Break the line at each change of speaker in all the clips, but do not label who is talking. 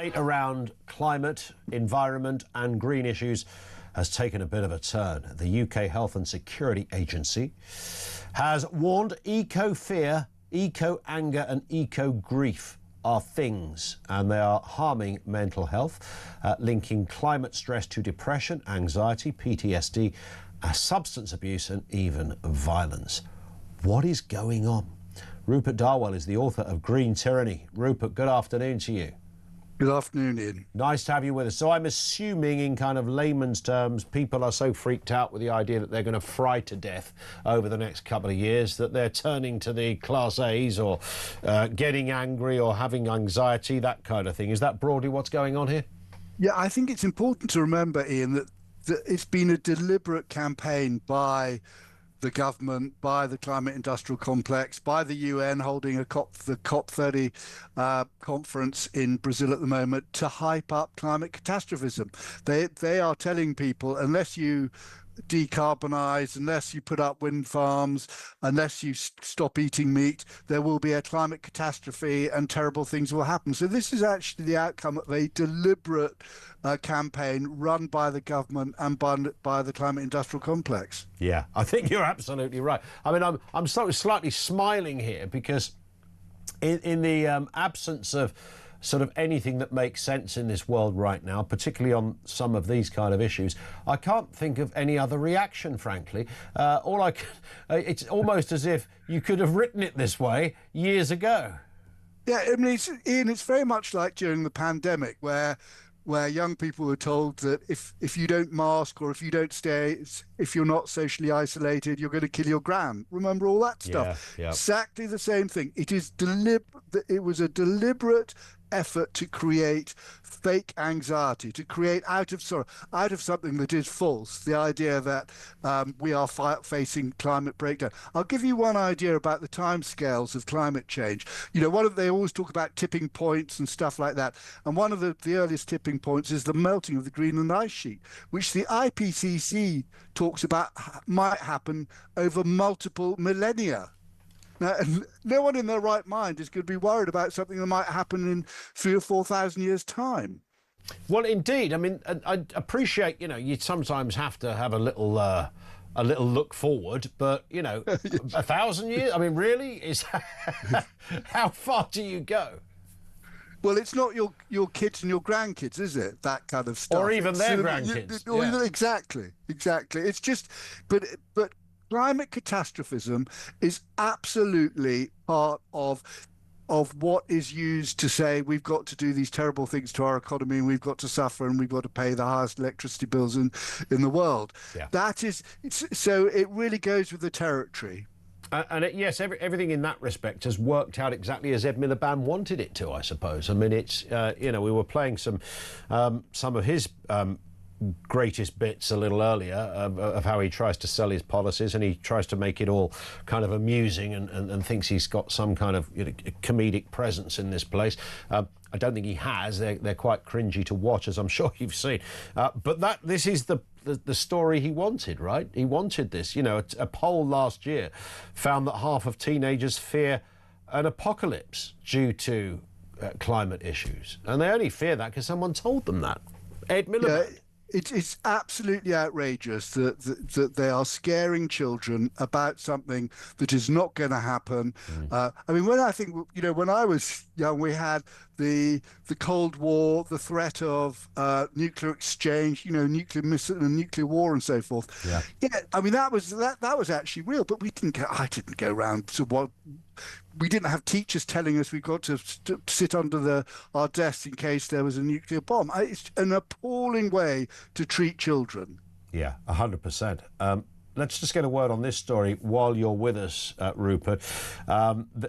debate around climate, environment and green issues has taken a bit of a turn. The UK Health and Security Agency has warned eco-fear, eco-anger and eco-grief are things, and they are harming mental health, linking climate stress to depression, anxiety, PTSD, substance abuse and even violence. What is going on? Rupert Darwall is the author of Green Tyranny. Rupert, good afternoon to you.
Good afternoon, Ian.
Nice to have you with us. So I'm assuming, in kind of layman's terms, people are so freaked out with the idea that they're going to fry to death over the next couple of years that they're turning to the Class A's or getting angry or having anxiety, that kind of thing. Is that broadly what's going on here?
Yeah, I think it's important to remember, Ian, that it's been a deliberate campaign by the government, by the climate industrial complex, by the UN holding the COP30 conference in Brazil at the moment to hype up climate catastrophism. They are telling people, unless you decarbonize, unless you put up wind farms, unless you stop eating meat, there will be a climate catastrophe and terrible things will happen. So this is actually the outcome of a deliberate campaign run by the government and by the climate industrial complex.
Yeah, I think you're absolutely right. I mean, I'm slightly smiling here because in the absence of sort of anything that makes sense in this world right now, particularly on some of these kind of issues, I can't think of any other reaction, frankly. It's almost as if you could have written it this way years ago.
Yeah, I mean, Ian, it's very much like during the pandemic where young people were told that if you don't mask or if you don't if you're not socially isolated, you're going to kill your gran. Remember all that stuff?
Yeah.
Exactly the same thing. It was a deliberate effort to create fake anxiety, to create out of something that is false, the idea that we are facing climate breakdown. I'll give you one idea about the timescales of climate change. You know, they always talk about tipping points and stuff like that, and one of the earliest tipping points is the melting of the Greenland ice sheet, which the IPCC talks about might happen over multiple millennia. Now, no one in their right mind is going to be worried about something that might happen in 3,000 or 4,000 years' time.
Well, indeed. I mean, I appreciate, you know, you sometimes have to have a little look forward, but, you know, 1,000 years? I mean, really? How far do you go?
Well, it's not your kids and your grandkids, is it? That kind of stuff.
Or even their grandkids.
Yeah. Exactly. It's just, but climate catastrophism is absolutely part of what is used to say we've got to do these terrible things to our economy and we've got to suffer and we've got to pay the highest electricity bills in the world.
Yeah.
So it really goes with the territory.
And yes, everything in that respect has worked out exactly as Ed Miliband wanted it to, I suppose. I mean, it's, you know, we were playing some of his greatest bits a little earlier of how he tries to sell his policies, and he tries to make it all kind of amusing and thinks he's got some kind of, you know, comedic presence in this place. I don't think he has. They're quite cringy to watch, as I'm sure you've seen. But this is the story he wanted, right? He wanted this. You know, a poll last year found that half of teenagers fear an apocalypse due to climate issues, and they only fear that because someone told them that. Ed Miliband.
Yeah. It's absolutely outrageous that they are scaring children about something that is not going to happen. I mean, when I was young, we had the Cold War, the threat of nuclear exchange, you know, nuclear missile and nuclear war and so forth. Yeah. I mean, that was actually real, but I didn't go around to what. We didn't have teachers telling us we've got to sit under our desks in case there was a nuclear bomb. It's an appalling way to treat children.
Yeah, 100%. Let's just get a word on this story while you're with us, Rupert.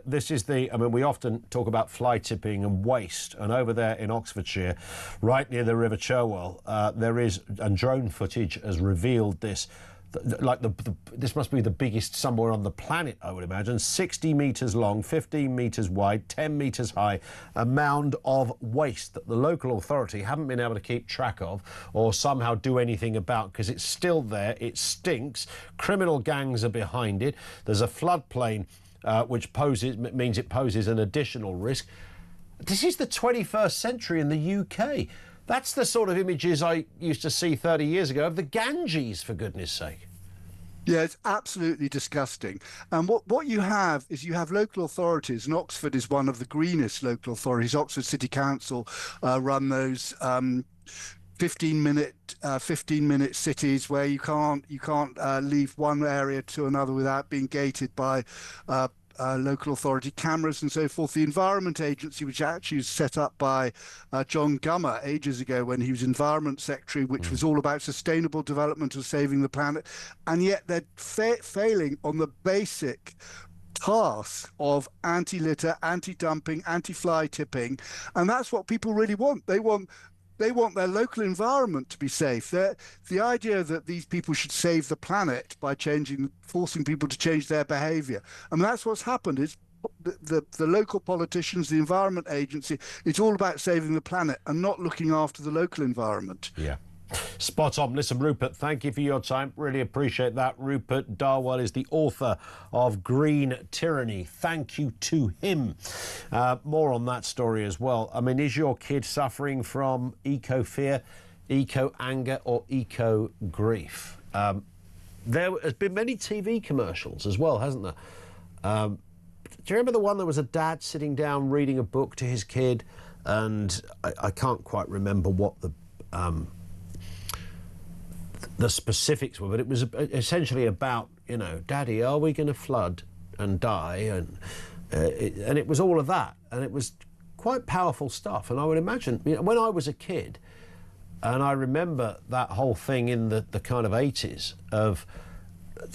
This is I mean, we often talk about fly tipping and waste, and over there in Oxfordshire, right near the River Cherwell, and drone footage has revealed this. This must be the biggest somewhere on the planet, I would imagine. 60 metres long, 15 metres wide, 10 metres high, a mound of waste that the local authority haven't been able to keep track of or somehow do anything about, because it's still there, it stinks, criminal gangs are behind it, there's a floodplain which means it poses an additional risk. this is the 21st century in the UK. That's the sort of images I used to see 30 years ago of the Ganges, for goodness sake.
Yeah, it's absolutely disgusting. And what you have is you have local authorities, and Oxford is one of the greenest local authorities. Oxford City Council run those 15-minute cities where you can't leave one area to another without being gated by local authority cameras and so forth. The Environment Agency, which actually was set up by John Gummer ages ago when he was Environment Secretary, which was all about sustainable development and saving the planet, and yet they're failing on the basic task of anti-litter, anti-dumping, anti-fly tipping, and that's what people really want. They want their local environment to be safe. The idea that these people should save the planet by forcing people to change their behavior. I mean, that's what's happened. It's the local politicians, the Environment Agency, it's all about saving the planet and not looking after the local environment.
Yeah. Spot on. Listen, Rupert, thank you for your time. Really appreciate that. Rupert Darwall is the author of Green Tyranny. Thank you to him. More on that story as well. I mean, is your kid suffering from eco-fear, eco-anger or eco-grief? There has been many TV commercials as well, hasn't there? Do you remember the one that was a dad sitting down reading a book to his kid? And I can't quite remember what the specifics were, but it was essentially about, you know, Daddy, are we going to flood and die? And it was all of that, and it was quite powerful stuff. And I would imagine, you know, when I was a kid, and I remember that whole thing in the kind of 80s of,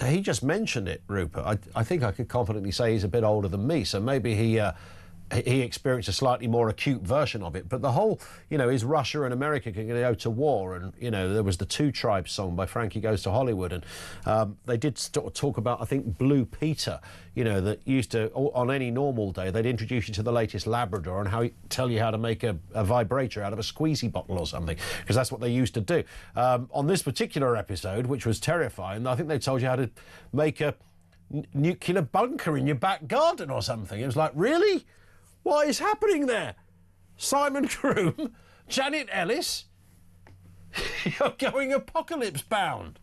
he just mentioned it, Rupert. I think I could confidently say he's a bit older than me, so maybe he experienced a slightly more acute version of it. But the whole, you know, is Russia and America going to go to war? And, you know, there was the Two Tribes song by Frankie Goes to Hollywood. And they did talk about, I think, Blue Peter, you know, that used to, on any normal day, they'd introduce you to the latest Labrador and tell you how to make a vibrator out of a squeezy bottle or something, because that's what they used to do. On this particular episode, which was terrifying, I think they told you how to make a nuclear bunker in your back garden or something. It was like, really? What is happening there? Simon Croom, Janet Ellis, you're going apocalypse bound.